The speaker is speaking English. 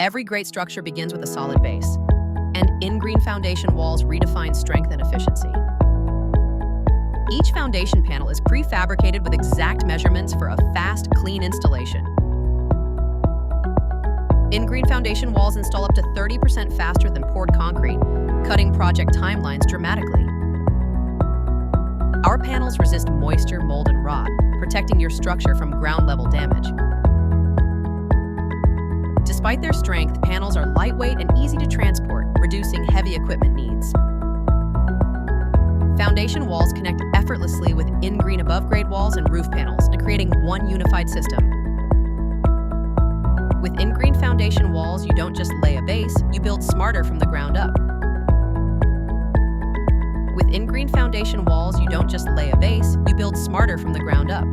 Every great structure begins with a solid base, and InGreen Foundation Walls redefine strength and efficiency. Each foundation panel is prefabricated with exact measurements for a fast, clean installation. InGreen Foundation Walls install up to 30% faster than poured concrete, cutting project timelines dramatically. Our panels resist moisture, mold, and rot, protecting your structure from ground-level damage. Despite their strength, panels are lightweight and easy to transport, reducing heavy equipment needs. Foundation walls connect effortlessly with InGreen above-grade walls and roof panels, and creating one unified system. With InGreen Foundation Walls, you don't just lay a base, you build smarter from the ground up. With InGreen Foundation Walls, you don't just lay a base, you build smarter from the ground up.